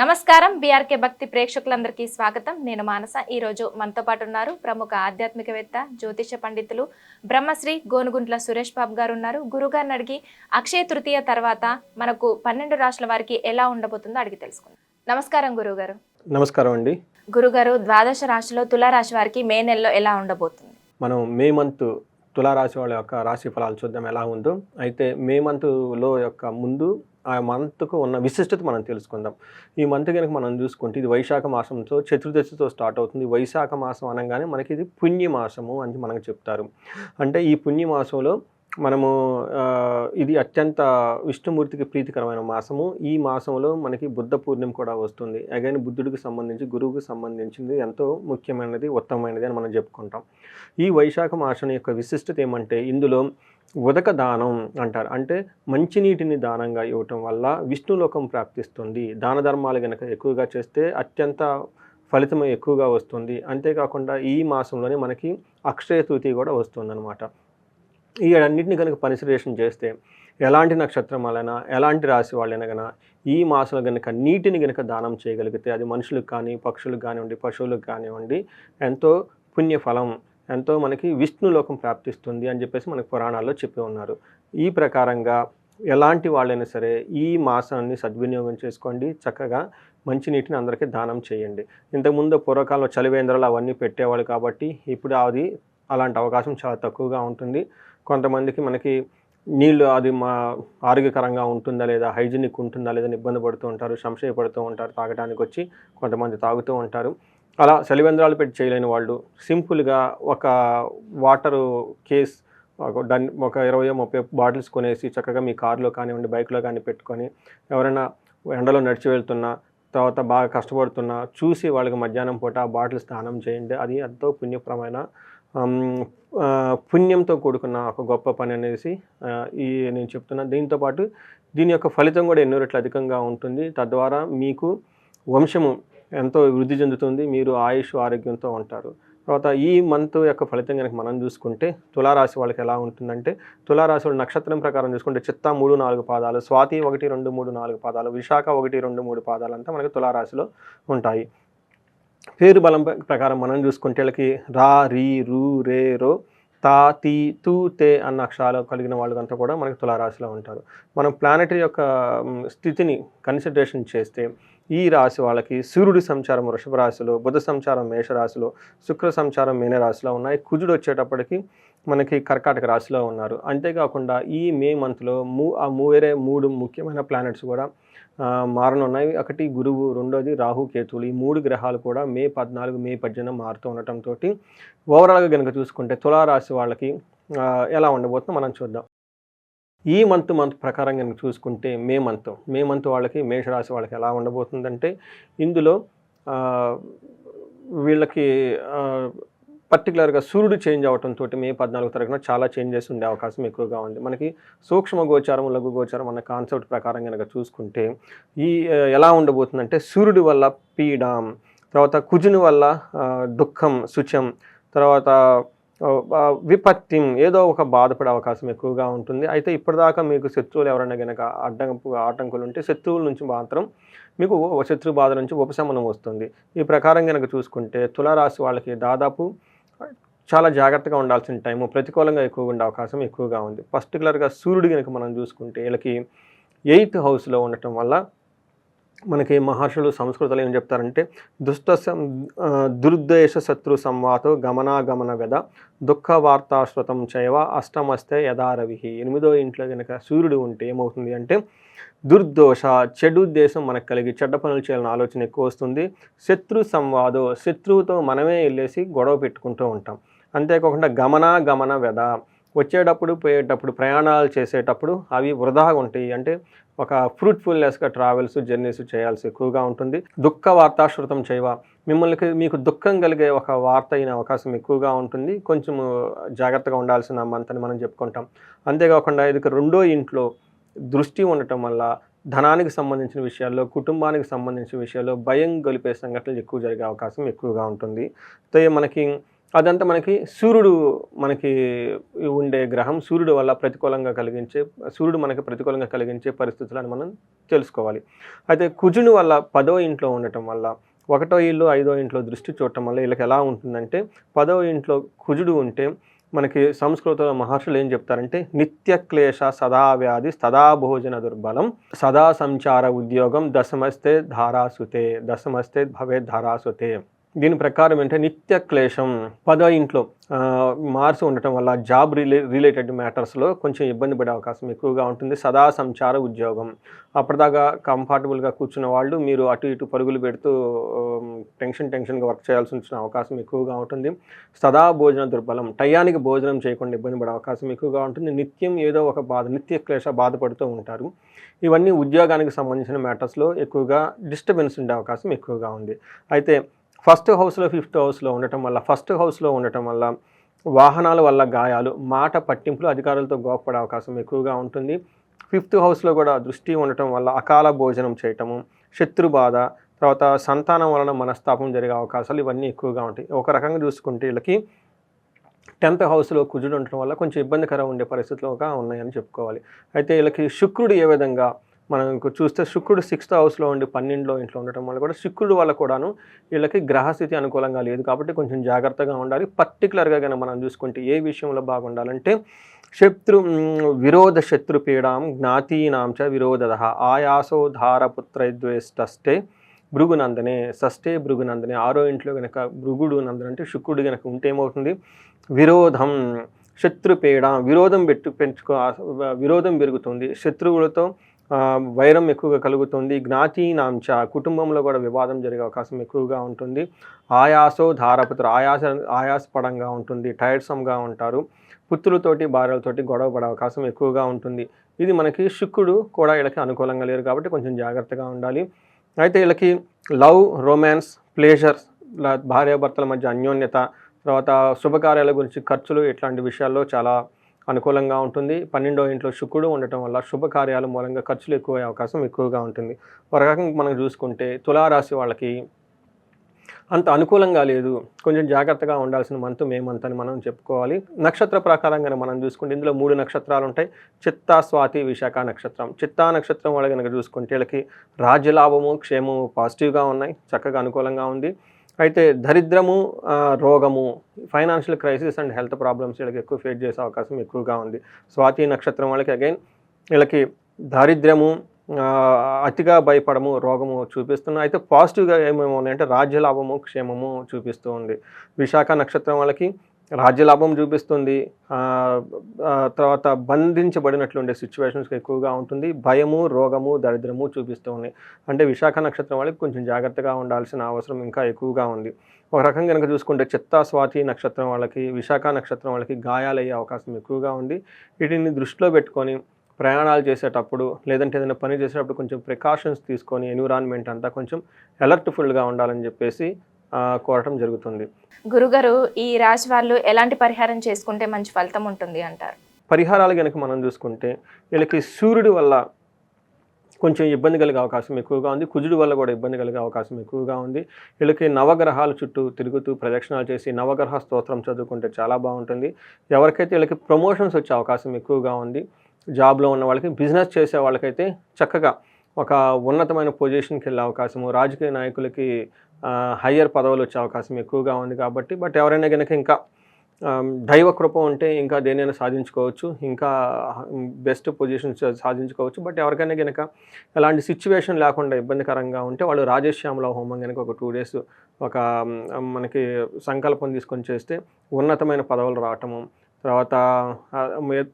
నమస్కారం బీఆర్కే భక్తి ప్రేక్షకులందరికీ స్వాగతం. నేను మానస. ఈ రోజు మనతో పాటు ఉన్నారు ప్రముఖ ఆధ్యాత్మికవేత్త, జ్యోతిష పండితులు బ్రహ్మశ్రీ గోనుగుంట్ల సురేష్ బాబు గారు ఉన్నారు. గురుగారిని అడిగి అక్షయ తృతీయ తర్వాత మనకు 12 రాశుల వారికి ఎలా ఉండబోతుందో అడిగి తెలుసుకుందాం. నమస్కారం గురుగారు. నమస్కారం అండి. గురుగారు, ద్వాదశ రాశిలో తులారాశి వారికి మే నెలలో ఎలా ఉండబోతుంది? మనం మే మంత్ తులారాశి వాళ్ళ యొక్క రాశి ఫలాలు చూద్దాం ఎలా ఉందో. అయితే మే మంత్లో యొక్క ముందు ఆ మంత్కు ఉన్న విశిష్టత మనం తెలుసుకుందాం. ఈ మంత్ కనుక మనం చూసుకుంటే ఇది వైశాఖ మాసంతో చతుర్దశితో స్టార్ట్ అవుతుంది. వైశాఖ మాసం అనగానే మనకి ఇది పుణ్యమాసము అని మనకు చెప్తారు. అంటే ఈ పుణ్యమాసంలో మనము ఇది అత్యంత విష్ణుమూర్తికి ప్రీతికరమైన మాసము. ఈ మాసంలో మనకి బుద్ధ పూర్ణిమ కూడా వస్తుంది. అగైన్ బుద్ధుడికి సంబంధించి, గురువుకి సంబంధించింది ఎంతో ముఖ్యమైనది, ఉత్తమమైనది అని మనం చెప్పుకుంటాం. ఈ వైశాఖ మాసం యొక్క విశిష్టత ఏమంటే ఇందులో ఉదక దానం అంటారు. అంటే మంచినీటిని దానంగా ఇవ్వటం వల్ల విష్ణులోకం ప్రాప్తిస్తుంది. దాన ధర్మాలు కనుక ఎక్కువగా చేస్తే అత్యంత ఫలితం ఎక్కువగా వస్తుంది. అంతేకాకుండా ఈ మాసంలోనే మనకి అక్షయ తృతీయ కూడా వస్తుందన్నమాట. ఈ అన్నింటిని కనుక పరిశీలన చేస్తే ఎలాంటి నక్షత్రం వాళ్ళైనా, ఎలాంటి రాశి వాళ్ళైనా కనుక ఈ మాసంలో కనుక నీటిని కనుక దానం చేయగలిగితే అది మనుషులకు కానీ, పక్షులకు కానివ్వండి, పశువులకు కానివ్వండి ఎంతో పుణ్యఫలం, ఎంతో మనకి విష్ణులోకం ప్రాప్తిస్తుంది అని చెప్పేసి మనకు పురాణాల్లో చెప్పి ఉన్నారు. ఈ ప్రకారంగా ఎలాంటి వాళ్ళైనా సరే ఈ మాసాన్ని సద్వినియోగం చేసుకోండి. చక్కగా మంచినీటిని అందరికీ దానం చేయండి. ఇంతకుముందు పూర్వకాలంలో చలివేంద్రాలు అవన్నీ పెట్టేవాళ్ళు కాబట్టి ఇప్పుడు అలాంటి అవకాశం చాలా తక్కువగా ఉంటుంది. కొంతమందికి మనకి నీళ్ళు అది ఆరోగ్యకరంగా ఉంటుందా లేదా, హైజీనిక్ ఉంటుందా లేదా ఇబ్బంది పడుతూ ఉంటారు, సంశయపడుతూ ఉంటారు. తాగడానికి వచ్చి కొంతమంది తాగుతూ ఉంటారు. అలా చలివేంద్రాలు పెట్టి చేయలేని వాళ్ళు సింపుల్గా ఒక వాటరు కేస్ ఒక 20-30 బాటిల్స్ కొనేసి చక్కగా మీ కారులో కానివ్వండి, బైక్లో కానీ పెట్టుకొని ఎవరైనా ఎండలో నడిచి వెళ్తున్నా, తర్వాత బాగా కష్టపడుతున్నా చూసి వాళ్ళకి మధ్యాహ్నం పూట ఆ బాటిల్స్ దానం చేయండి. అది ఎంతో పుణ్యప్రమైన పుణ్యంతో కూడుకున్న ఒక గొప్ప పని అనేసి నేను చెప్తున్నాను. దీంతోపాటు దీని యొక్క ఫలితం కూడా ఎన్నో రెట్లు అధికంగా ఉంటుంది. తద్వారా మీకు వంశము ఎంతో వృద్ధి చెందుతుంది. మీరు ఆయుష్ ఆరోగ్యంతో ఉంటారు. తర్వాత ఈ మంత్ యొక్క ఫలితం కనుక మనం చూసుకుంటే తులారాశి వాళ్ళకి ఎలా ఉంటుందంటే, తులారాశి వాళ్ళు నక్షత్రం ప్రకారం చూసుకుంటే చిత్తా 3-4 పాదాలు, స్వాతి 1-2-3-4 పాదాలు, విశాఖ 1-2-3 పాదాలు అంతా మనకి తులారాశిలో ఉంటాయి. పేరు బలం ప్రకారం మనం చూసుకుంటే వీళ్ళకి రా, రీ, రు, రే, రో, తా, తీ, తూ, తే అన్న అక్షరాలు కలిగిన వాళ్ళంతా కూడా మనకి తులారాశిలో ఉంటారు. మనం ప్లానెటరీ యొక్క స్థితిని కన్సిడరేషన్ చేస్తే ఈ రాశి వాళ్ళకి సూర్యుడి సంచారం వృషభ రాశిలో, బుధ సంచారం మేషరాశిలో, శుక్ర సంచారం మీనరాశిలో ఉన్నాయి. కుజుడు వచ్చేటప్పటికి మనకి కర్కాటక రాశిలో ఉన్నారు. అంతేకాకుండా ఈ మే మంత్లో వేరే 3 ముఖ్యమైన ప్లానెట్స్ కూడా మారనున్నాయి. ఒకటి గురువు, రెండోది రాహు, కేతువులు. ఈ 3 గ్రహాలు కూడా మే 14, మే 18 మారుతూ ఉండటంతో ఓవరాల్గా కనుక చూసుకుంటే తులారాశి వాళ్ళకి ఎలా ఉండబోతుందో మనం చూద్దాం. ఈ మంత్ ప్రకారం కనుక చూసుకుంటే మే మంత్ వాళ్ళకి, మేషరాశి వాళ్ళకి ఎలా ఉండబోతుందంటే ఇందులో వీళ్ళకి పర్టికులర్గా సూర్యుడు చేంజ్ అవడంతో మే 14 తారీఖున చాలా చేంజెస్ ఉండే అవకాశం ఎక్కువగా ఉంది. మనకి సూక్ష్మ గోచారం, లఘు గోచారం అన్న కాన్సెప్ట్ ప్రకారం కనుక చూసుకుంటే ఎలా ఉండబోతుందంటే సూర్యుడి వల్ల పీడం, తర్వాత కుజుని వల్ల దుఃఖం, శుచం, తర్వాత విపత్తి, ఏదో ఒక బాధపడే అవకాశం ఎక్కువగా ఉంటుంది. అయితే ఇప్పటిదాకా మీకు శత్రువులు ఎవరైనా కనుక ఆటంకులు ఉంటే శత్రువుల నుంచి మాత్రం మీకు శత్రు బాధ నుంచి ఉపశమనం వస్తుంది. ఈ ప్రకారం కనుక చూసుకుంటే తులారాశి వాళ్ళకి దాదాపు చాలా జాగ్రత్తగా ఉండాల్సిన టైము, ప్రతికూలంగా ఎక్కువగా ఉండే అవకాశం ఎక్కువగా ఉంది. పర్టికులర్గా సూర్యుడు కనుక మనం చూసుకుంటే వీళ్ళకి 8th హౌస్లో ఉండటం వల్ల మనకి మహర్షులు సంస్కృతంలో ఏం చెప్తారంటే దుర్దేశ శత్రు సంవాతో గమనాగమన వెద దుఃఖ వార్తాశ్రుతం చైవ అష్టమస్తే యథారవి. 8వ ఇంట్లో కనుక సూర్యుడు ఉంటే ఏమవుతుంది అంటే దుర్దోష, చెడు ఉద్దేశం మనకు కలిగి చెడ్డ పనులు చేయాలని ఆలోచన ఎక్కువ వస్తుంది. శత్రు సంవాదో, శత్రువుతో మనమే వెళ్ళేసి గొడవ పెట్టుకుంటూ ఉంటాం. అంతేకాకుండా గమన వెద, వచ్చేటప్పుడు పోయేటప్పుడు ప్రయాణాలు చేసేటప్పుడు అవి వృధాగా ఉంటాయి. అంటే ఒక ఫ్రూట్ఫుల్నెస్గా ట్రావెల్స్, జర్నీస్ చేయాల్సి ఎక్కువగా ఉంటుంది. దుఃఖ వార్తాశ్రుతం చేయవ, మీకు దుఃఖం కలిగే ఒక వార్త అయిన అవకాశం ఎక్కువగా ఉంటుంది. కొంచెం జాగ్రత్తగా ఉండాల్సిన మంత్ అని మనం చెప్పుకుంటాం. అంతేకాకుండా ఇది 2వ ఇంట్లో దృష్టి ఉండటం వల్ల ధనానికి సంబంధించిన విషయాల్లో, కుటుంబానికి సంబంధించిన విషయాల్లో భయం గొలిపే సంఘటనలు ఎక్కువ జరిగే అవకాశం ఎక్కువగా ఉంటుంది. అయితే మనకి అదంతా మనకి సూర్యుడు మనకి ఉండే గ్రహం. సూర్యుడు వల్ల సూర్యుడు మనకి ప్రతికూలంగా కలిగించే పరిస్థితులను మనం తెలుసుకోవాలి. అయితే కుజుని వల్ల 10వ ఇంట్లో ఉండటం వల్ల 1వ ఇల్లు 5వ ఇంట్లో దృష్టి చూడటం వల్ల వీళ్ళకి ఎలా ఉంటుందంటే, 10వ ఇంట్లో కుజుడు ఉంటే మనకి సంస్కృతంలో మహర్షులు ఏం చెప్తారంటే, నిత్య క్లేశ సదా వ్యాధి సదా భోజన దుర్బలం సదా సంచార ఉద్యోగం దశమస్తే భవే ధారాసుతే. దీని ప్రకారం ఏంటంటే నిత్య క్లేశం 10వ ఇంట్లో మార్స్ ఉండటం వల్ల జాబ్ రిలేటెడ్ మ్యాటర్స్లో కొంచెం ఇబ్బంది పడే అవకాశం ఎక్కువగా ఉంటుంది. సదా సంచార ఉద్యోగం, అప్పటిదాకా కంఫర్టబుల్గా కూర్చున్న వాళ్ళు మీరు అటు ఇటు పరుగులు పెడుతూ టెన్షన్గా వర్క్ చేయాల్సి వచ్చిన అవకాశం ఎక్కువగా ఉంటుంది. సదా భోజన దుర్బలం, టయానికి భోజనం చేయకుండా ఇబ్బంది పడే అవకాశం ఎక్కువగా ఉంటుంది. నిత్యం ఏదో ఒక నిత్య క్లేశ బాధపడుతూ ఉంటారు. ఇవన్నీ ఉద్యోగానికి సంబంధించిన మ్యాటర్స్లో ఎక్కువగా డిస్టర్బెన్స్ ఉండే అవకాశం ఎక్కువగా ఉంది. అయితే ఫస్ట్ హౌస్లో 5th హౌస్లో ఉండటం వల్ల వాహనాల వల్ల గాయాలు, మాట పట్టింపులు, అధికారులతో గోప్పడే అవకాశం ఎక్కువగా ఉంటుంది. 5th హౌస్లో కూడా దృష్టి ఉండటం వల్ల అకాల భోజనం చేయటము, శత్రు బాధ, తర్వాత సంతానం వలన మనస్తాపం జరిగే అవకాశాలు ఇవన్నీ ఎక్కువగా ఉంటాయి. ఒక రకంగా చూసుకుంటే వీళ్ళకి 10th హౌస్లో కుజుడు ఉండటం వల్ల కొంచెం ఇబ్బందికరం ఉండే పరిస్థితులుగా ఉన్నాయని చెప్పుకోవాలి. అయితే వీళ్ళకి శుక్రుడు ఏ విధంగా మనం చూస్తే, శుక్రుడు 6th హౌస్లో ఉండి 12వ ఇంట్లో ఉండటం వల్ల కూడా శుక్రుడు వల్ల కూడాను వీళ్ళకి గ్రహస్థితి అనుకూలంగా లేదు కాబట్టి కొంచెం జాగ్రత్తగా ఉండాలి. పర్టికులర్గా కనుక మనం చూసుకుంటే ఏ విషయంలో బాగుండాలంటే, విరోధ శత్రు పీడాం జ్ఞాతీనాం చ విరోధ ఆయాసో ధారపుత్రద్వేష్టే భృగునందనే 6వ ఇంట్లో కనుక భృగుడు నందన అంటే శుక్రుడు కనుక ఉంటే ఏమవుతుంది, విరోధం శత్రుపీడ, విరోధం పెరుగుతుంది, శత్రువులతో వైరం ఎక్కువగా కలుగుతుంది. జ్ఞాతీనాంచ, కుటుంబంలో కూడా వివాదం జరిగే అవకాశం ఎక్కువగా ఉంటుంది. ఆయాసో ధారపుత్ర, ఆయాసపడంగా ఉంటుంది, టైర్సమ్గా ఉంటారు. పుత్రులతోటి భార్యలతోటి గొడవ పడే అవకాశం ఎక్కువగా ఉంటుంది. ఇది మనకి శుక్రుడు కూడా వీళ్ళకి అనుకూలంగా లేరు కాబట్టి కొంచెం జాగ్రత్తగా ఉండాలి. అయితే వీళ్ళకి లవ్, రొమాన్స్, ప్లేజర్స్, భార్యాభర్తల మధ్య అన్యోన్యత, తర్వాత శుభకార్యాల గురించి ఖర్చులు, ఇట్లాంటి విషయాల్లో చాలా అనుకూలంగా ఉంటుంది. 12వ ఇంట్లో శుక్రుడు ఉండటం వల్ల శుభకార్యాల మూలంగా ఖర్చులు ఎక్కువ అవకాశం ఎక్కువగా ఉంటుంది. ఒక రకంగా మనం చూసుకుంటే తులారాశి వాళ్ళకి అంత అనుకూలంగా లేదు, కొంచెం జాగ్రత్తగా ఉండాల్సిన మే మంత్ అని మనం చెప్పుకోవాలి. నక్షత్ర ప్రకారంగా మనం చూసుకుంటే ఇందులో 3 నక్షత్రాలు ఉంటాయి. చిత్తా, స్వాతి, విశాఖ నక్షత్రం. చిత్తా నక్షత్రం వాళ్ళు కనుక చూసుకుంటే వీళ్ళకి రాజ్యలాభము, క్షేమము పాజిటివ్గా ఉన్నాయి, చక్కగా అనుకూలంగా ఉంది. అయితే దరిద్రము, రోగము, financial crisis and health problems వీళ్ళకి ఎక్కువ ఫేస్ చేసే అవకాశం ఎక్కువగా ఉంది. స్వాతి నక్షత్రం వాళ్ళకి అగైన్ వీళ్ళకి దారిద్ర్యము, అతిగా భయపడము, రోగము చూపిస్తున్నాయి. అయితే పాజిటివ్గా ఏమేమి ఉన్నాయంటే రాజ్యలాభము, క్షేమము చూపిస్తూ ఉంది. విశాఖ నక్షత్రం వాళ్ళకి రాజ్యలాభం చూపిస్తుంది, తర్వాత బంధించబడినట్లు ఉండే సిచ్యువేషన్స్ ఎక్కువగా ఉంటుంది. భయము, రోగము, దరిద్రము చూపిస్తూ ఉన్నాయి. అంటే విశాఖ నక్షత్రం వాళ్ళకి కొంచెం జాగ్రత్తగా ఉండాల్సిన అవసరం ఇంకా ఎక్కువగా ఉంది. ఒక రకంగా కనుక చూసుకుంటే చిత్తా, స్వాతి నక్షత్రం వాళ్ళకి, విశాఖ నక్షత్రం వాళ్ళకి గాయాలయ్యే అవకాశం ఎక్కువగా ఉంది. వీటిని దృష్టిలో పెట్టుకొని ప్రయాణాలు చేసేటప్పుడు, లేదంటే ఏదైనా పని చేసేటప్పుడు కొంచెం ప్రికాషన్స్ తీసుకొని ఎన్విరాన్మెంట్ అంతా కొంచెం అలర్ట్ఫుల్గా ఉండాలని చెప్పేసి కోరటం జరుగుతుంది. గురుగారు, ఈ రాశి వాళ్ళు ఎలాంటి పరిహారం చేసుకుంటే మంచి ఫలితం ఉంటుంది అంటారు? పరిహారాలు కనుక మనం చూసుకుంటే వీళ్ళకి సూర్యుడి వల్ల కొంచెం ఇబ్బంది కలిగే అవకాశం ఎక్కువగా ఉంది. కుజుడి వల్ల కూడా ఇబ్బంది కలిగే అవకాశం ఎక్కువగా ఉంది. వీళ్ళకి నవగ్రహాల చుట్టూ తిరుగుతూ ప్రదక్షిణాలు చేసి నవగ్రహ స్తోత్రం చదువుకుంటే చాలా బాగుంటుంది. ఎవరికైతే వీళ్ళకి ప్రమోషన్స్ వచ్చే అవకాశం ఎక్కువగా ఉంది, జాబ్లో ఉన్న వాళ్ళకి, బిజినెస్ చేసే వాళ్ళకైతే చక్కగా ఒక ఉన్నతమైన పొజిషన్కి వెళ్ళే అవకాశము, రాజకీయ నాయకులకి హయ్యర్ పదవులు వచ్చే అవకాశం ఎక్కువగా ఉంది. కాబట్టి ఎవరైనా కనుక ఇంకా దైవ కృప ఉంటే ఇంకా దేనైనా సాధించుకోవచ్చు, ఇంకా బెస్ట్ పొజిషన్స్ సాధించుకోవచ్చు. ఎవరికైనా కనుక ఎలాంటి సిచ్యువేషన్ లేకుండా ఇబ్బందికరంగా ఉంటే వాళ్ళు రాజశ్యామల హోమం కనుక ఒక 2 days ఒక మనకి సంకల్పం తీసుకొని చేస్తే ఉన్నతమైన పదవులు రావటము, తర్వాత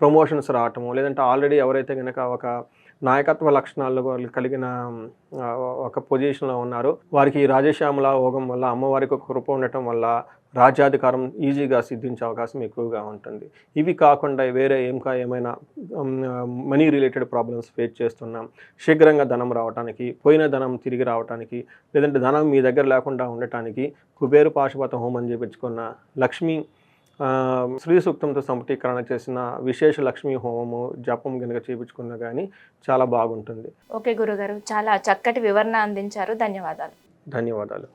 ప్రమోషన్స్ రావటము, లేదంటే ఆల్రెడీ ఎవరైతే కనుక ఒక నాయకత్వ లక్షణాలు కలిగిన ఒక పొజిషన్లో ఉన్నారో వారికి రాజశ్యామల హోమం వల్ల, అమ్మవారికి ఒక కృప ఉండటం వల్ల రాజ్యాధికారం ఈజీగా సిద్ధించే అవకాశం ఎక్కువగా ఉంటుంది. ఇవి కాకుండా వేరే ఏమైనా మనీ రిలేటెడ్ ప్రాబ్లమ్స్ ఫేస్ చేస్తున్నాం, శీఘ్రంగా ధనం రావడానికి, పోయిన ధనం తిరిగి రావడానికి, లేదంటే ధనం మీ దగ్గర లేకుండా ఉండటానికి కుబేరు పాశుపత హోమం చేయించుకున్న, లక్ష్మీ శ్రీ సూక్తంతో సంపుటీకరణ చేసిన విశేష లక్ష్మీ హోమము జపం కనుక చేయించుకున్నా కానీ చాలా బాగుంటుంది. ఓకే గురుగారు, చాలా చక్కటి వివరణ అందించారు. ధన్యవాదాలు. ధన్యవాదాలు.